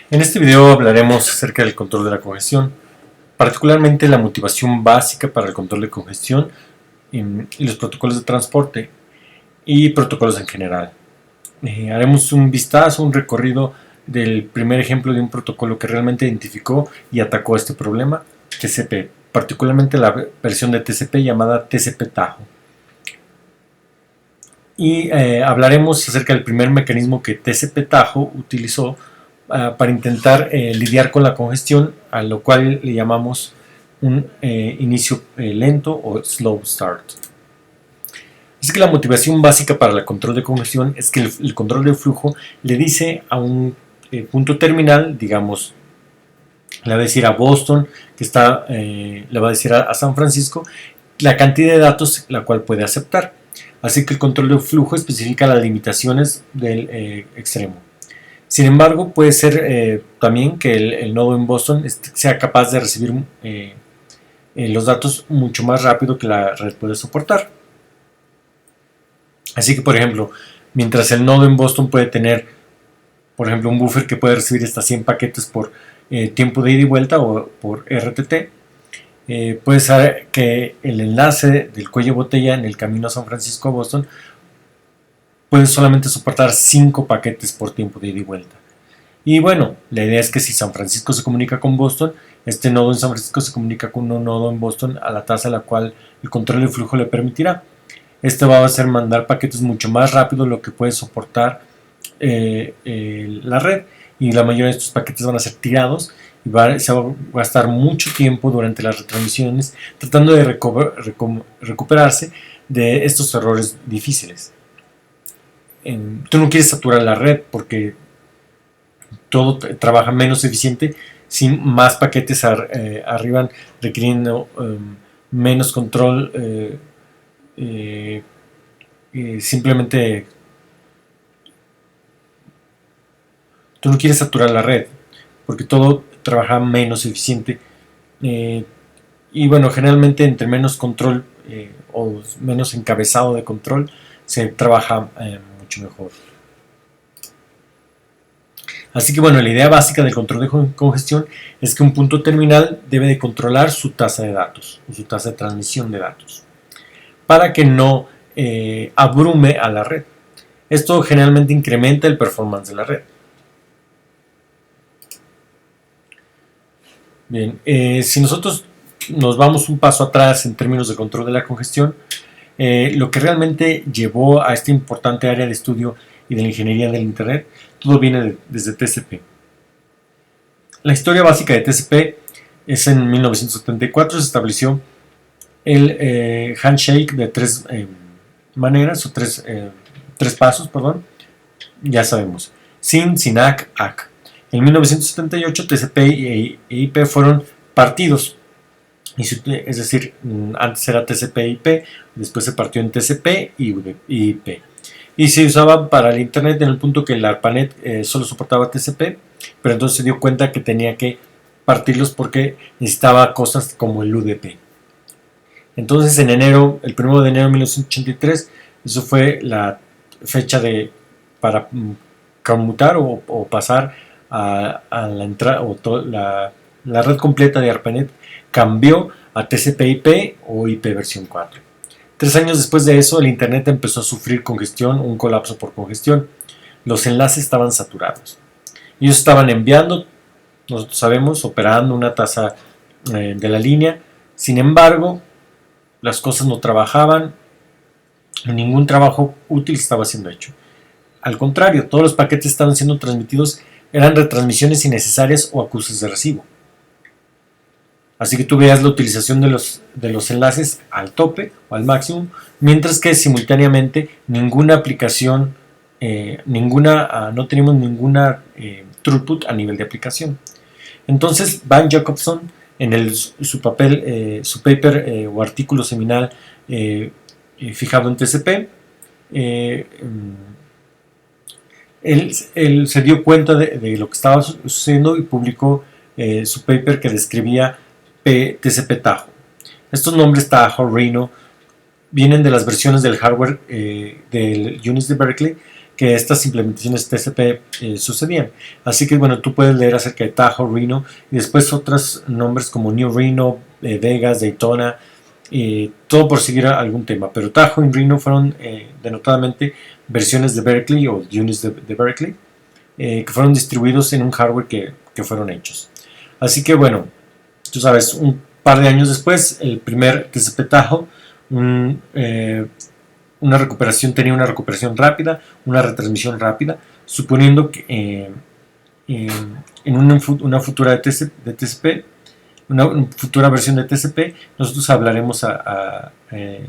En este video hablaremos acerca del control de la congestión, particularmente la motivación básica para el control de congestión y los protocolos de transporte y protocolos en general. Haremos un vistazo, un recorrido del primer ejemplo de un protocolo que realmente identificó y atacó este problema, TCP, particularmente la versión de TCP llamada TCP Tahoe. Y hablaremos acerca del primer mecanismo que TCP Tahoe utilizó para intentar lidiar con la congestión, a lo cual le llamamos un inicio lento o slow start. Así que la motivación básica para el control de congestión es que el control de flujo le dice a un punto terminal, digamos, le va a decir a Boston, que está, le va a decir a San Francisco, la cantidad de datos la cual puede aceptar. Así que el control de flujo especifica las limitaciones del extremo. Sin embargo, puede ser también que el nodo en Boston sea capaz de recibir los datos mucho más rápido que la red puede soportar. Así que, por ejemplo, mientras el nodo en Boston puede tener, por ejemplo, un buffer que puede recibir hasta 100 paquetes por tiempo de ida y vuelta o por RTT, puede ser que el enlace del cuello de botella en el camino a San Francisco a Boston puede solamente soportar 5 paquetes por tiempo de ida y vuelta. Y bueno, la idea es que si San Francisco se comunica con Boston, este nodo en San Francisco se comunica con un nodo en Boston a la tasa a la cual el control de flujo le permitirá. Este va a hacer mandar paquetes mucho más rápido de lo que puede soportar la red, y la mayoría de estos paquetes van a ser tirados y se va a gastar mucho tiempo durante las retransmisiones tratando de recuperarse de estos errores difíciles. Tú no quieres saturar la red porque todo trabaja menos eficiente si más paquetes arriban requiriendo menos control. Simplemente tú no quieres saturar la red porque todo trabaja menos eficiente, y bueno, generalmente entre menos control o menos encabezado de control se trabaja mucho mejor. Así que bueno, la idea básica del control de congestión es que un punto terminal debe de controlar su tasa de datos, su tasa de transmisión de datos, para que no abrume a la red. Esto generalmente incrementa el performance de la red. Bien, si nosotros nos vamos un paso atrás en términos de control de la congestión, lo que realmente llevó a esta importante área de estudio y de la ingeniería del Internet, todo viene desde TCP. La historia básica de TCP es en 1974 se estableció el handshake de tres maneras, o tres pasos, perdón. Ya sabemos, SYN, SYNACK, ACK. En 1978 TCP e IP fueron partidos, es decir, antes era TCP/IP, después se partió en TCP y IP, y se usaba para el Internet en el punto que el ARPANET solo soportaba TCP, pero entonces se dio cuenta que tenía que partirlos porque necesitaba cosas como el UDP. Entonces el 1 de enero de 1983, eso fue la fecha para conmutar o pasar a la entrada, la red completa de ARPANET cambió a TCP/IP o IP versión 4. 3 años después de eso, el Internet empezó a sufrir congestión, un colapso por congestión. Los enlaces estaban saturados. Ellos estaban enviando, nosotros sabemos, operando una tasa de la línea. Sin embargo, las cosas no trabajaban, ningún trabajo útil estaba siendo hecho. Al contrario, todos los paquetes estaban siendo transmitidos, eran retransmisiones innecesarias o acusos de recibo. Así que tú veas la utilización de los enlaces al tope o al máximo, mientras que simultáneamente ninguna aplicación, no tenemos ninguna throughput a nivel de aplicación. Entonces Van Jacobson, en su paper o artículo seminal fijado en TCP, él se dio cuenta de lo que estaba sucediendo y publicó su paper que describía TCP Tahoe. Estos nombres Tahoe, Rhino, vienen de las versiones del hardware del Unix de Berkeley que estas implementaciones TCP sucedían. Así que bueno, tú puedes leer acerca de Tahoe, Reno y después otros nombres como New Reno, Vegas, Daytona, todo por seguir algún tema. Pero Tahoe y Reno fueron denotadamente versiones de Berkeley o units de Berkeley que fueron distribuidos en un hardware que fueron hechos. Así que bueno, tú sabes, un par de años después, el primer TCP Tahoe, tenía una recuperación rápida, una retransmisión rápida, suponiendo que en una futura de TCP, una futura versión de TCP, nosotros hablaremos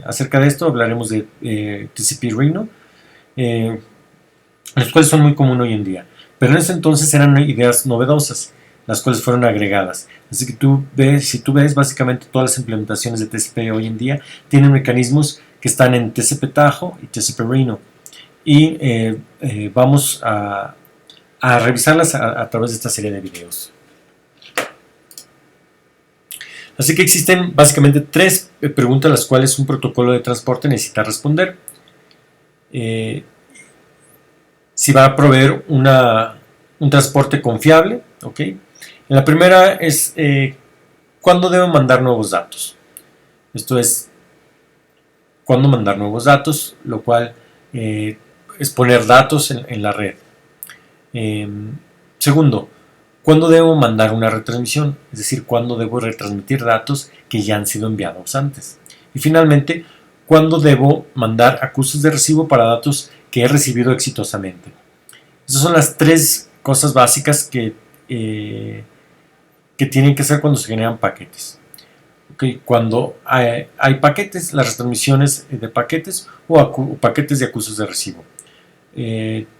acerca de esto, hablaremos de TCP Reno, los cuales son muy comunes hoy en día. Pero en ese entonces eran ideas novedosas, las cuales fueron agregadas. Así que si tú ves, básicamente todas las implementaciones de TCP hoy en día tienen mecanismos que están en TCP Tahoe y TCP Reno. Y vamos a revisarlas a través de esta serie de videos. Así que existen básicamente tres preguntas a las cuales un protocolo de transporte necesita responder. Si va a proveer un transporte confiable, ¿ok? La primera es ¿cuándo debo mandar nuevos datos? Esto es, ¿cuándo mandar nuevos datos? Lo cual es poner datos en la red. Segundo, ¿cuándo debo mandar una retransmisión? Es decir, ¿cuándo debo retransmitir datos que ya han sido enviados antes? Y finalmente, ¿cuándo debo mandar acusos de recibo para datos que he recibido exitosamente? Esas son las tres cosas básicas que tienen que hacer cuando se generan paquetes. Okay, cuando hay paquetes, las retransmisiones de paquetes o paquetes de acusos de recibo.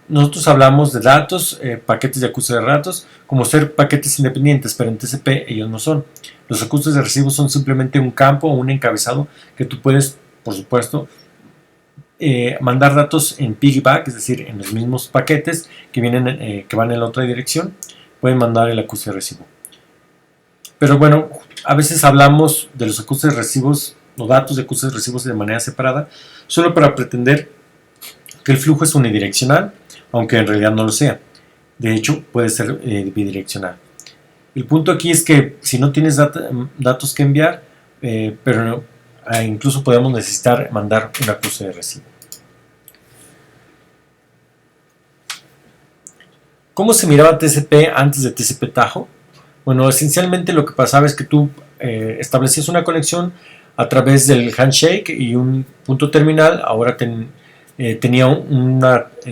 Nosotros hablamos de datos, paquetes de acusos de datos, como ser paquetes independientes, pero en TCP ellos no son. Los acusos de recibo son simplemente un campo o un encabezado que tú puedes, por supuesto, mandar datos en piggyback, es decir, en los mismos paquetes que van en la otra dirección, pueden mandar el acuso de recibo. Pero bueno, a veces hablamos de los acusos de recibos o datos de acusos de recibos de manera separada, solo para pretender que el flujo es unidireccional, aunque en realidad no lo sea. De hecho, puede ser bidireccional. El punto aquí es que si no tienes datos que enviar, pero incluso podemos necesitar mandar un acuso de recibo. ¿Cómo se miraba TCP antes de TCP Tahoe? Bueno, esencialmente lo que pasaba es que tú establecías una conexión a través del handshake y un punto terminal. Ahora tenía un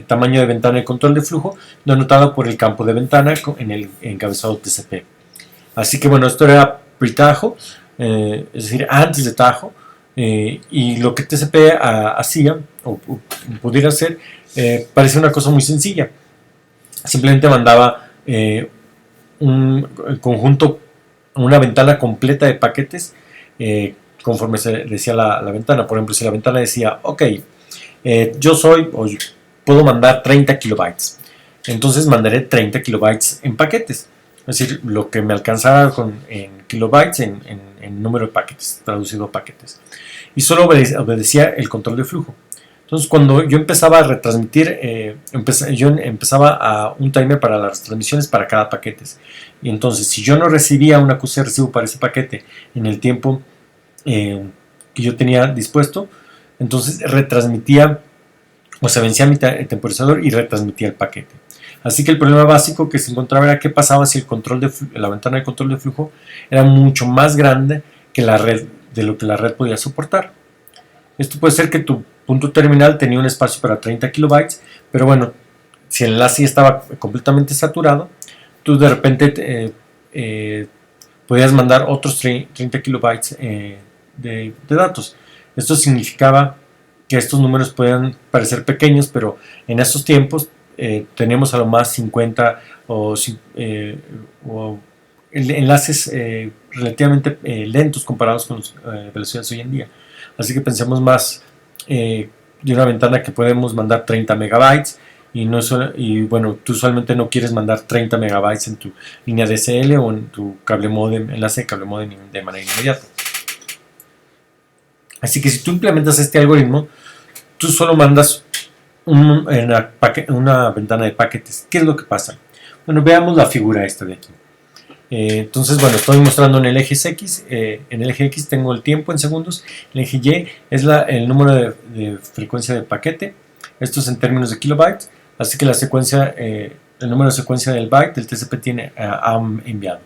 tamaño de ventana de control de flujo denotado por el campo de ventana en el encabezado TCP. Así que bueno, esto era pre-Tahoe, es decir, antes de Tahoe, y lo que TCP hacía o pudiera hacer parecía una cosa muy sencilla. Simplemente mandaba un conjunto, una ventana completa de paquetes conforme se decía la ventana. Por ejemplo, si la ventana decía, ok, puedo mandar 30 kilobytes, entonces mandaré 30 kilobytes en paquetes, es decir, lo que me alcanzara en kilobytes en número de paquetes, traducido a paquetes, y solo obedecía el control de flujo. Entonces, cuando yo empezaba a retransmitir, yo empezaba a un timer para las transmisiones para cada paquete. Y entonces, si yo no recibía un acuse de recibo para ese paquete en el tiempo que yo tenía dispuesto, entonces retransmitía, o se vencía mi temporizador y retransmitía el paquete. Así que el problema básico que se encontraba era qué pasaba si la ventana de control de flujo era mucho más grande que la red, de lo que la red podía soportar. Esto puede ser que tu punto terminal tenía un espacio para 30 kilobytes, pero bueno, si el enlace ya estaba completamente saturado, tú de repente podías mandar otros 30 kilobytes de datos. Esto significaba que estos números podían parecer pequeños, pero en esos tiempos teníamos a lo más 50 o enlaces relativamente lentos comparados con las velocidades hoy en día. Así que pensemos más de una ventana que podemos mandar 30 megabytes y bueno, tú usualmente no quieres mandar 30 megabytes en tu línea DSL o en tu cable modem, enlace de cable modem de manera inmediata. Así que si tú implementas este algoritmo, tú solo mandas una ventana de paquetes. ¿Qué es lo que pasa? Bueno, veamos la figura esta de aquí. Entonces, bueno, estoy mostrando en el eje X. En el eje X tengo el tiempo en segundos. El eje Y es el número de frecuencia de paquete. Esto es en términos de kilobytes. Así que la secuencia, el número de secuencia del byte del TCP ha enviado.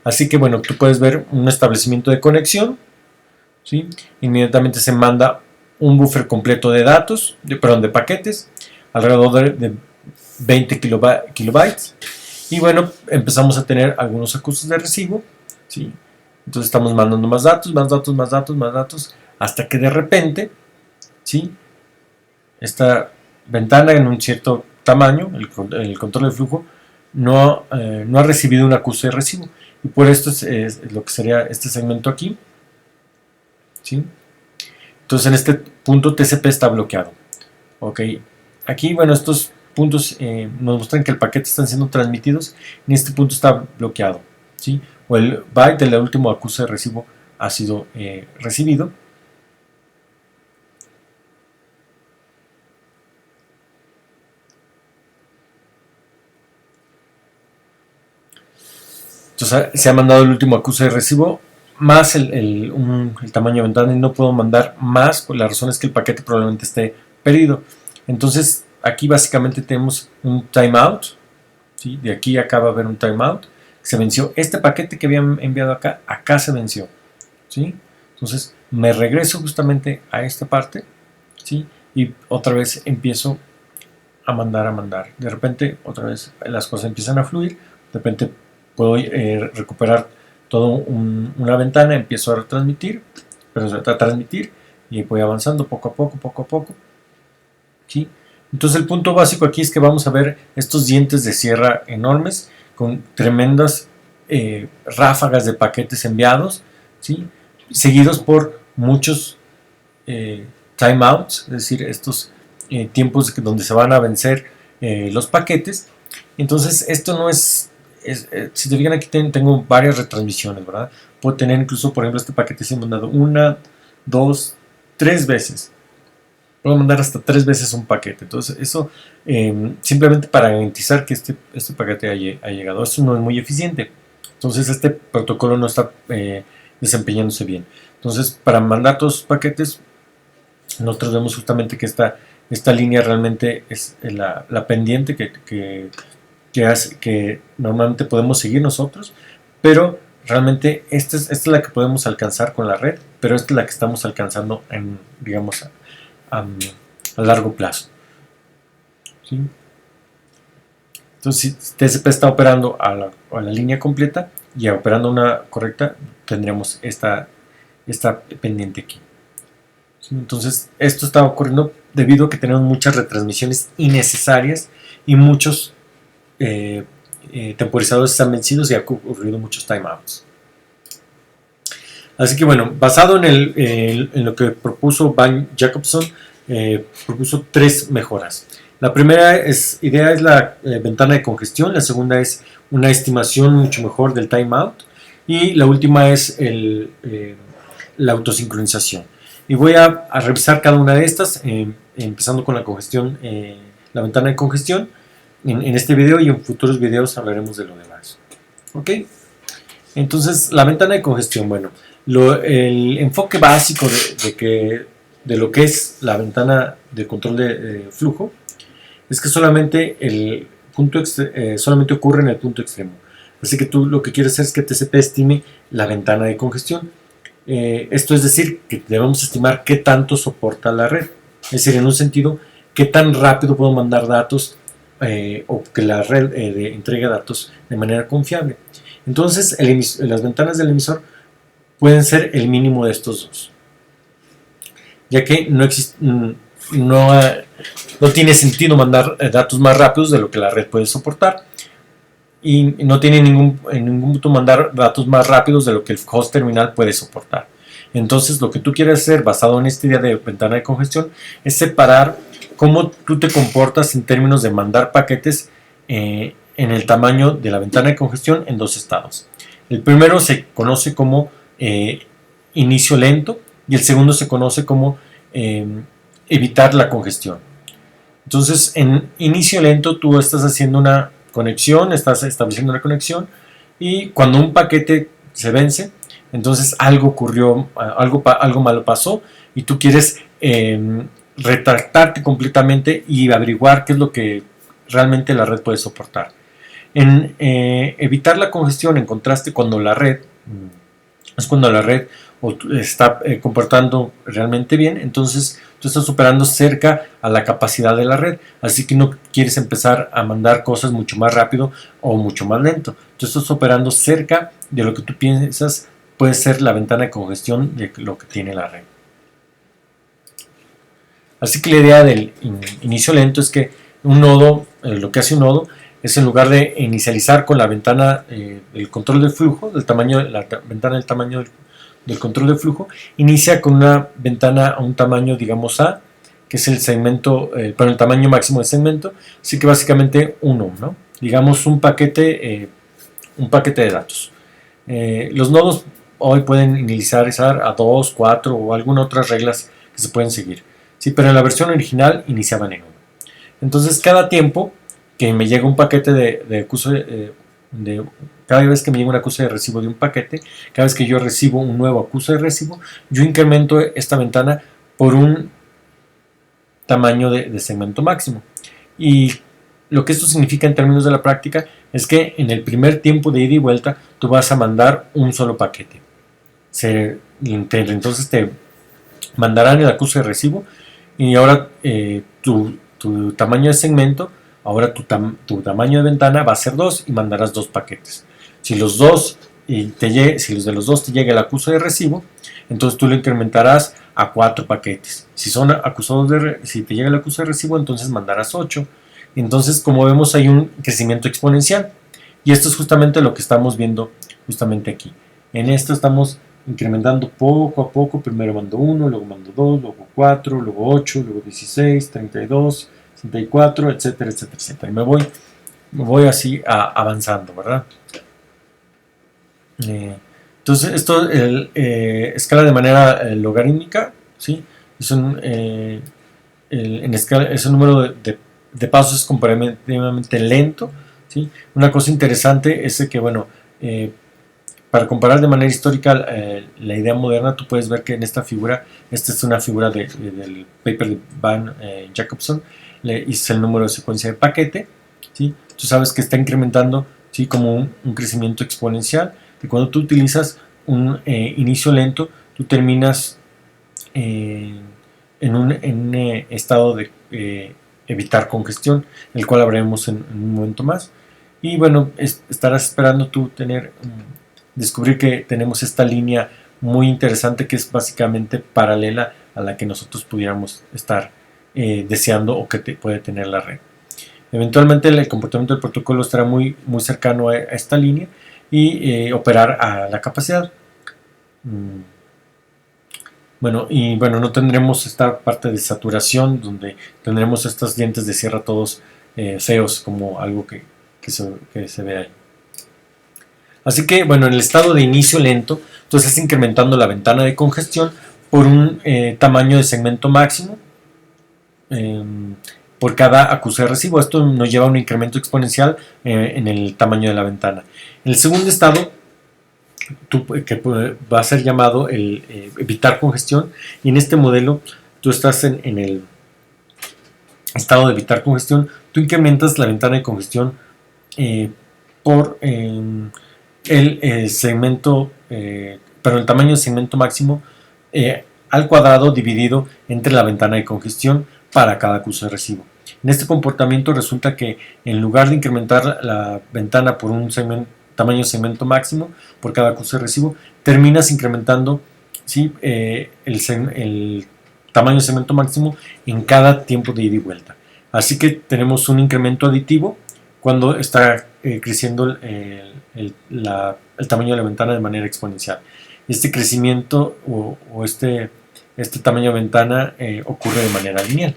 Así que, bueno, tú puedes ver un establecimiento de conexión, ¿sí? Inmediatamente se manda un buffer completo de datos, de paquetes, alrededor de 20 kilobytes. Y bueno, empezamos a tener algunos acustos de recibo, ¿sí? Entonces estamos mandando más datos, más datos, más datos, más datos, hasta que de repente, ¿sí?, esta ventana en un cierto tamaño, el control de flujo, no ha recibido un acuse de recibo. Y por esto es lo que sería este segmento aquí, ¿sí? Entonces en este punto TCP está bloqueado. Ok, aquí, bueno, estos puntos nos muestran que el paquete están siendo transmitidos. En este punto está bloqueado, ¿sí? O el byte del último acuse de recibo ha sido recibido. Entonces se ha mandado el último acuse de recibo más el tamaño de ventana, y no puedo mandar más, por la razón es que el paquete probablemente esté perdido. Entonces aquí básicamente tenemos un timeout, ¿sí? De aquí acá va a haber un timeout. Se venció este paquete que habían enviado acá se venció, ¿sí? Entonces me regreso justamente a esta parte, ¿sí? Y otra vez empiezo a mandar. De repente otra vez las cosas empiezan a fluir, de repente puedo recuperar toda una ventana, empiezo a retransmitir, y voy avanzando poco a poco, ¿sí? Entonces el punto básico aquí es que vamos a ver estos dientes de sierra enormes con tremendas ráfagas de paquetes enviados, ¿sí?, seguidos por muchos timeouts, es decir, estos tiempos donde se van a vencer los paquetes. Entonces esto no es, si te fijan aquí tengo varias retransmisiones, ¿verdad? Puedo tener incluso, por ejemplo, este paquete se ha mandado 1, 2, 3 veces. Puedo mandar hasta 3 veces un paquete. Entonces eso simplemente para garantizar que este paquete ha llegado. Esto no es muy eficiente. Entonces este protocolo no está desempeñándose bien. Entonces para mandar todos los paquetes nosotros vemos justamente que esta línea realmente es la pendiente que normalmente podemos seguir nosotros, pero realmente esta es la que podemos alcanzar con la red, pero esta es la que estamos alcanzando digamos a largo plazo, ¿sí? Entonces si TCP está operando a la línea completa y operando una correcta, tendríamos esta pendiente aquí, ¿sí? Entonces esto está ocurriendo debido a que tenemos muchas retransmisiones innecesarias y muchos temporizadores están vencidos y ha ocurrido muchos timeouts. Así que bueno, basado en lo que propuso Van Jacobson, propuso 3 mejoras. La primera idea es la ventana de congestión, la segunda es una estimación mucho mejor del timeout y la última es la autosincronización. Y voy a revisar cada una de estas, empezando con la congestión, la ventana de congestión. En este video y en futuros videos hablaremos de lo demás. ¿Ok? Entonces, la ventana de congestión, bueno, el enfoque básico de lo que es la ventana de control de flujo es que solamente ocurre en el punto extremo. Así que tú lo que quieres hacer es que TCP estime la ventana de congestión. Esto es decir, que debemos estimar qué tanto soporta la red. Es decir, en un sentido, qué tan rápido puedo mandar datos o que la red entregue datos de manera confiable. Entonces, las ventanas del emisor pueden ser el mínimo de estos dos, ya que no tiene sentido mandar datos más rápidos de lo que la red puede soportar, y no tiene en ningún punto mandar datos más rápidos de lo que el host terminal puede soportar. Entonces, lo que tú quieres hacer, basado en esta idea de ventana de congestión, es separar cómo tú te comportas en términos de mandar paquetes en el tamaño de la ventana de congestión en 2 estados. El primero se conoce como inicio lento y el segundo se conoce como evitar la congestión. Entonces, en inicio lento tú estás haciendo una conexión, estás estableciendo una conexión, y cuando un paquete se vence, entonces algo ocurrió, algo malo pasó, y tú quieres retractarte completamente y averiguar qué es lo que realmente la red puede soportar. En evitar la congestión, en contraste, cuando la red es cuando la red está comportando realmente bien, entonces tú estás operando cerca a la capacidad de la red, así que no quieres empezar a mandar cosas mucho más rápido o mucho más lento. Tú estás operando cerca de lo que tú piensas puede ser la ventana de congestión de lo que tiene la red. Así que la idea del inicio lento es que un nodo, lo que hace un nodo es, en lugar de inicializar con la ventana del control de flujo, la ventana del tamaño del control de flujo, inicia con una ventana a un tamaño, digamos A, que es el segmento, el tamaño máximo del segmento, así que básicamente 1, ¿no? Digamos un paquete de datos. Los nodos hoy pueden inicializar a 2, 4 o algunas otras reglas que se pueden seguir, ¿sí? Pero en la versión original iniciaban en 1. Entonces, cada tiempo que me llega un paquete cada vez que me llega un acuse de recibo de un paquete, cada vez que yo recibo un nuevo acuse de recibo, yo incremento esta ventana por un tamaño de segmento máximo. Y lo que esto significa en términos de la práctica es que en el primer tiempo de ida y vuelta tú vas a mandar un solo paquete. Entonces te mandarán el acuse de recibo, y ahora tu tamaño de segmento, ahora tu tamaño de ventana va a ser 2 y mandarás 2 paquetes. Si los de los dos te llega el acuse de recibo, entonces tú lo incrementarás a 4 paquetes. Si te llega el acuse de recibo, entonces mandarás 8. Entonces, como vemos, hay un crecimiento exponencial. Y esto es justamente lo que estamos viendo justamente aquí. En esto estamos incrementando poco a poco. Primero mando 1, luego mando 2, luego 4, luego 8, luego 16, 32, 64, etcétera, etcétera, etcétera. Y me voy así avanzando, ¿verdad? Entonces, esto escala de manera logarítmica, ¿sí? Es un número de pasos es comparativamente lento, ¿sí? Una cosa interesante es que, bueno, para comparar de manera histórica la idea moderna, tú puedes ver que en esta figura, esta es una figura del paper de Van Jacobson, es el número de secuencia de paquete, ¿sí? Tú sabes que está incrementando, ¿sí? Como un crecimiento exponencial, y cuando tú utilizas un inicio lento, tú terminas en un estado de evitar congestión, el cual hablaremos en un momento más. Y bueno, estarás esperando tú descubrir que tenemos esta línea muy interesante que es básicamente paralela a la que nosotros pudiéramos estar deseando o que puede tener la red. Eventualmente el comportamiento del protocolo estará muy, muy cercano a esta línea y operar a la capacidad. Bueno, no tendremos esta parte de saturación donde tendremos estos dientes de sierra todos feos, como algo que se ve ahí. Así que, bueno, en el estado de inicio lento, tú estás incrementando la ventana de congestión por un tamaño de segmento máximo por cada acuse de recibo. Esto nos lleva a un incremento exponencial en el tamaño de la ventana. En el segundo estado, que va a ser llamado el evitar congestión, y en este modelo tú estás en el estado de evitar congestión, tú incrementas la ventana de congestión por el tamaño del segmento máximo al cuadrado dividido entre la ventana de congestión para cada acuse de recibo. En este comportamiento resulta que en lugar de incrementar la ventana por un tamaño de segmento máximo por cada acuse de recibo, terminas incrementando, ¿sí? el tamaño de segmento máximo en cada tiempo de ida y vuelta. Así que tenemos un incremento aditivo cuando está creciendo el tamaño de la ventana de manera exponencial. Este crecimiento o este tamaño de ventana ocurre de manera lineal.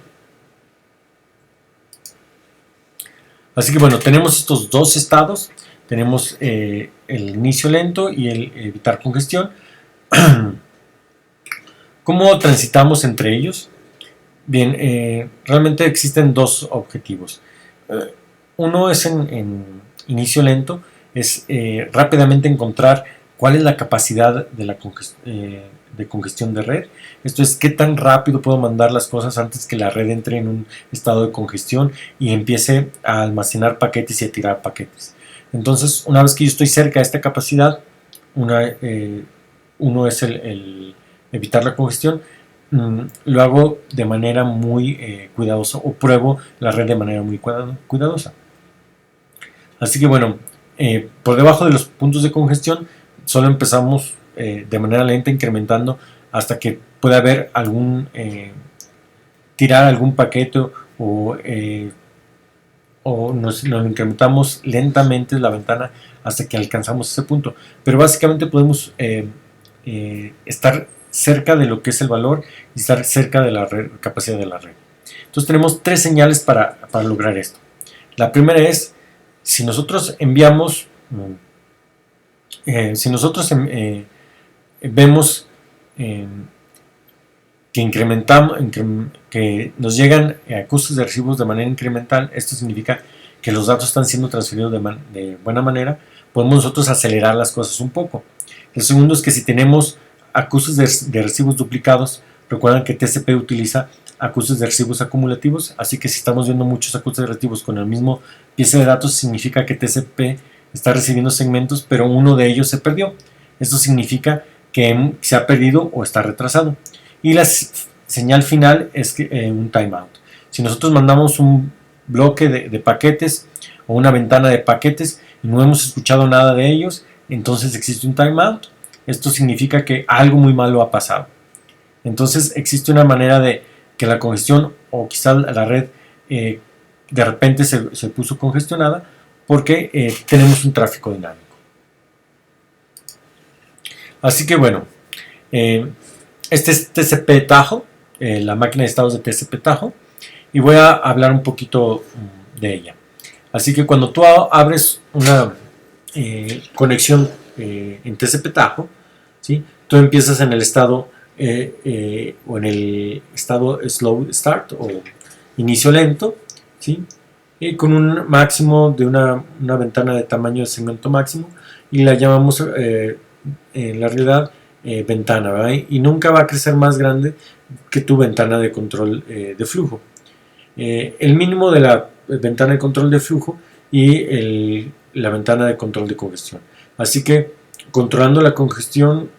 Así que bueno, tenemos estos dos estados. Tenemos el inicio lento y el evitar congestión. ¿Cómo transitamos entre ellos? Bien, realmente existen dos objetivos. Uno es en inicio lento, es rápidamente encontrar cuál es la capacidad de congestión de red. Esto es qué tan rápido puedo mandar las cosas antes que la red entre en un estado de congestión y empiece a almacenar paquetes y a tirar paquetes. Entonces, una vez que yo estoy cerca de esta capacidad, uno es el evitar la congestión. Lo hago de manera muy cuidadosa, o pruebo la red de manera muy cuidadosa. Así que bueno, por debajo de los puntos de congestión solo empezamos de manera lenta, incrementando hasta que pueda haber tirar algún paquete, o nos incrementamos lentamente la ventana hasta que alcanzamos ese punto. Pero básicamente podemos estar cerca de lo que es el valor y estar cerca de la capacidad de la red. Entonces tenemos tres señales para lograr esto. La primera es, si nosotros enviamos, vemos que nos llegan acústicos de recibos de manera incremental, esto significa que los datos están siendo transferidos de buena manera, podemos nosotros acelerar las cosas un poco. El segundo es que si tenemos acústicos de recibos duplicados, recuerdan que TCP utiliza acústicos de recibos acumulativos, así que si estamos viendo muchos acústicos de recibos con el mismo pieza de datos, significa que TCP está recibiendo segmentos, pero uno de ellos se perdió. Esto significa que se ha perdido o está retrasado. Y la señal final es un timeout. Si nosotros mandamos un bloque de paquetes o una ventana de paquetes y no hemos escuchado nada de ellos, entonces existe un timeout. Esto significa que algo muy malo ha pasado. Entonces existe una manera de que la congestión, o quizás la red de repente se puso congestionada porque tenemos un tráfico dinámico. Así que bueno, este es TCP Tahoe, la máquina de estados de TCP Tahoe, y voy a hablar un poquito de ella. Así que cuando tú abres una conexión en TCP Tahoe, ¿sí? Tú empiezas en el estado o en el estado slow start o inicio lento, ¿sí? Con un máximo de una ventana de tamaño de segmento máximo, y la llamamos en la realidad ventana, ¿verdad? Y nunca va a crecer más grande que tu ventana de control de flujo. El mínimo de la ventana de control de flujo y la ventana de control de congestión. Así que controlando la congestión,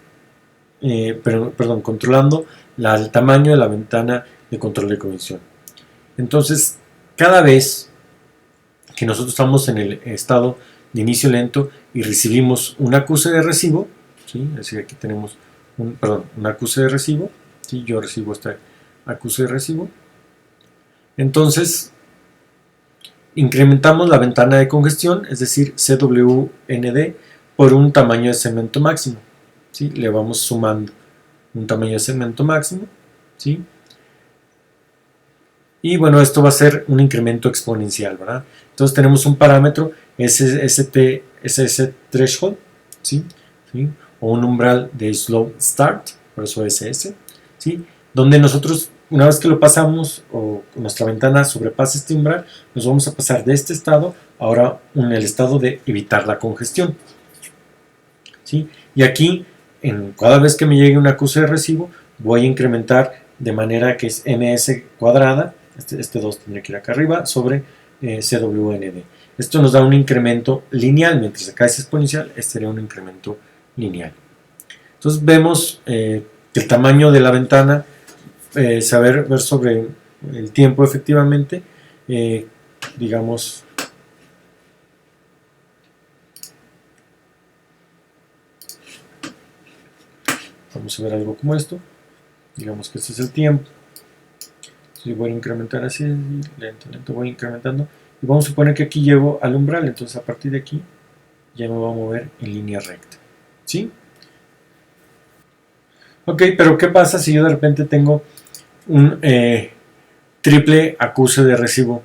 controlando el tamaño de la ventana de control de congestión. Entonces, cada vez que nosotros estamos en el estado de inicio lento y recibimos un acuse de recibo, ¿sí? Es decir, aquí tenemos un acuse de recibo, ¿sí? Yo recibo este acuse de recibo. Entonces, incrementamos la ventana de congestión, es decir, CWND, por un tamaño de segmento máximo, ¿sí? Le vamos sumando un tamaño de segmento máximo, ¿sí? Y bueno, esto va a ser un incremento exponencial, ¿verdad? Entonces tenemos un parámetro SS threshold, ¿sí? ¿Sí? O un umbral de slow start, por eso SS, ¿sí? Donde nosotros, una vez que lo pasamos o nuestra ventana sobrepasa este umbral, nos vamos a pasar de este estado ahora en el estado de evitar la congestión, ¿sí? Y aquí, cada vez que me llegue un acuse de recibo, voy a incrementar de manera que es ms cuadrada, este 2 tendría que ir acá arriba, sobre CWND. Esto nos da un incremento lineal, mientras acá es exponencial, este sería un incremento lineal. Entonces vemos que el tamaño de la ventana, ver sobre el tiempo efectivamente, digamos, vamos a ver algo como esto, digamos que este es el tiempo. Entonces voy a incrementar así, lento, voy incrementando, y vamos a suponer que aquí llego al umbral, entonces a partir de aquí ya me voy a mover en línea recta, ¿sí? Ok, pero ¿qué pasa si yo de repente tengo un triple acuse de recibo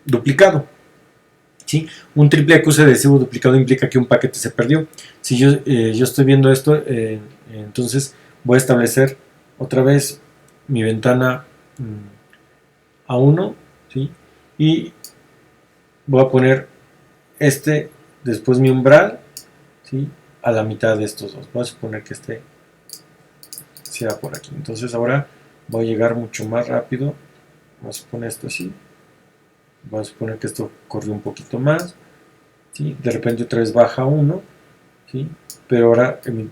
duplicado? ¿Sí? Un triple acuse de recibo duplicado implica que un paquete se perdió. Si yo estoy viendo esto, entonces voy a establecer otra vez mi ventana a 1, ¿sí? Y voy a poner después mi umbral, ¿sí? A la mitad de estos dos. Voy a suponer que sea por aquí. Entonces ahora voy a llegar mucho más rápido. Vamos a poner esto así. Vamos a suponer que esto corrió un poquito más, ¿sí? De repente otra vez baja 1, ¿sí? Pero ahora mi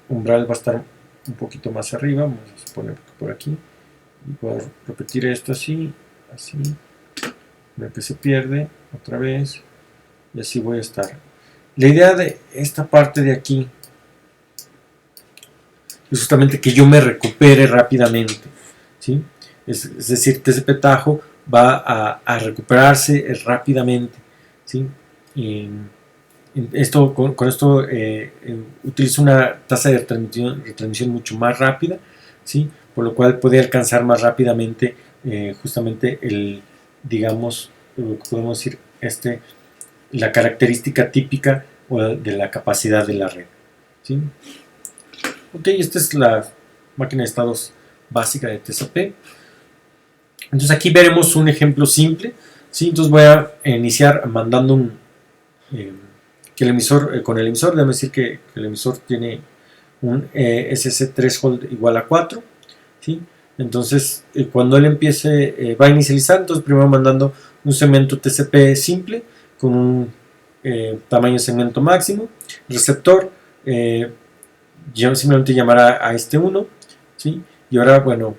umbral va a estar un poquito más arriba. Vamos a suponer que por aquí. Y voy a repetir esto así, así. Ver que se pierde otra vez. Y así voy a estar. La idea de esta parte de aquí es justamente que yo me recupere rápidamente, ¿sí? Es decir, TCP Tajo va a recuperarse rápidamente, ¿sí? Y con esto utilizo una tasa de retransmisión mucho más rápida, ¿sí? Por lo cual puede alcanzar más rápidamente justamente digamos, lo que podemos decir, la característica típica de la capacidad de la red, ¿sí? Ok, esta es la máquina de estados básica de TCP. Entonces aquí veremos un ejemplo simple, ¿sí? Entonces voy a iniciar mandando que el emisor, con el emisor, déjame decir que el emisor tiene un SC threshold igual a 4, ¿sí? Entonces cuando él empiece, va a inicializar, entonces primero mandando un segmento TCP simple con un tamaño de segmento máximo, receptor, yo simplemente llamará a este 1, ¿sí? Y ahora, bueno,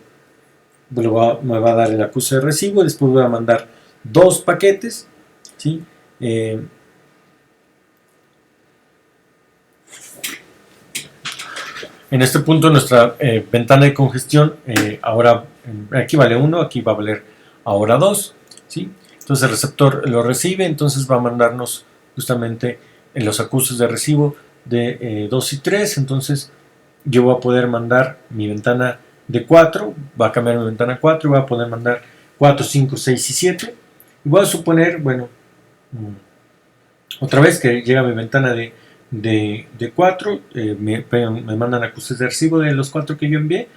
me va a dar el acuse de recibo, después voy a mandar 2 paquetes, ¿sí? En este punto nuestra ventana de congestión ahora aquí vale 1, aquí va a valer ahora 2, ¿sí? Entonces el receptor lo recibe, entonces va a mandarnos justamente los acuses de recibo de 2 y 3, entonces yo voy a poder mandar mi ventana de 4, va a cambiar mi ventana a 4 y voy a poder mandar 4, 5, 6 y 7. Y voy a suponer, bueno, otra vez que llega mi ventana de 4, me mandan acuses de recibo de los 4 que yo envié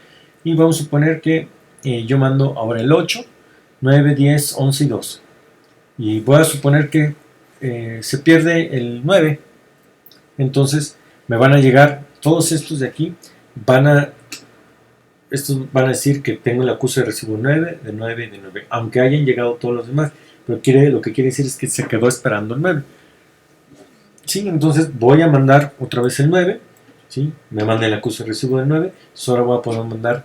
y vamos a suponer que yo mando ahora el 8, 9, 10, 11 y 12. Y voy a suponer que se pierde el 9, entonces me van a llegar todos estos de aquí, estos van a decir que tengo el acuse de recibo 9, de 9 y de 9, aunque hayan llegado todos los demás, pero lo que quiere decir es que se quedó esperando el 9. ¿Sí? Entonces voy a mandar otra vez el 9, ¿sí? Me manda el acuse de recibo del 9, ahora voy a poder mandar,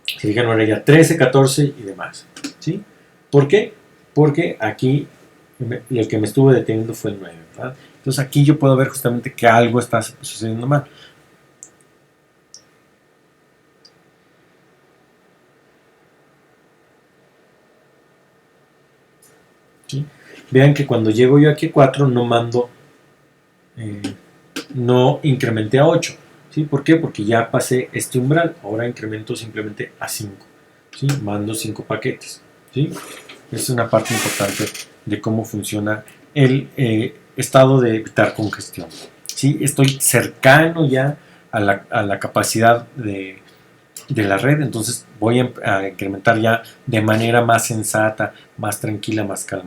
si dije no era ya 13, 14 y demás, ¿sí? ¿Por qué? Porque aquí el que me estuvo deteniendo fue el 9, ¿verdad? Entonces aquí yo puedo ver justamente que algo está sucediendo mal. ¿Sí? Vean que cuando llego yo aquí a 4 no mando, no incrementé a 8. ¿Sí? ¿Por qué? Porque ya pasé este umbral, ahora incremento simplemente a 5. ¿Sí? Mando 5 paquetes. ¿Sí? Es una parte importante de cómo funciona el estado de evitar congestión. ¿Sí? Estoy cercano ya a la capacidad de la red, entonces voy a incrementar ya de manera más sensata, más tranquila, más calma.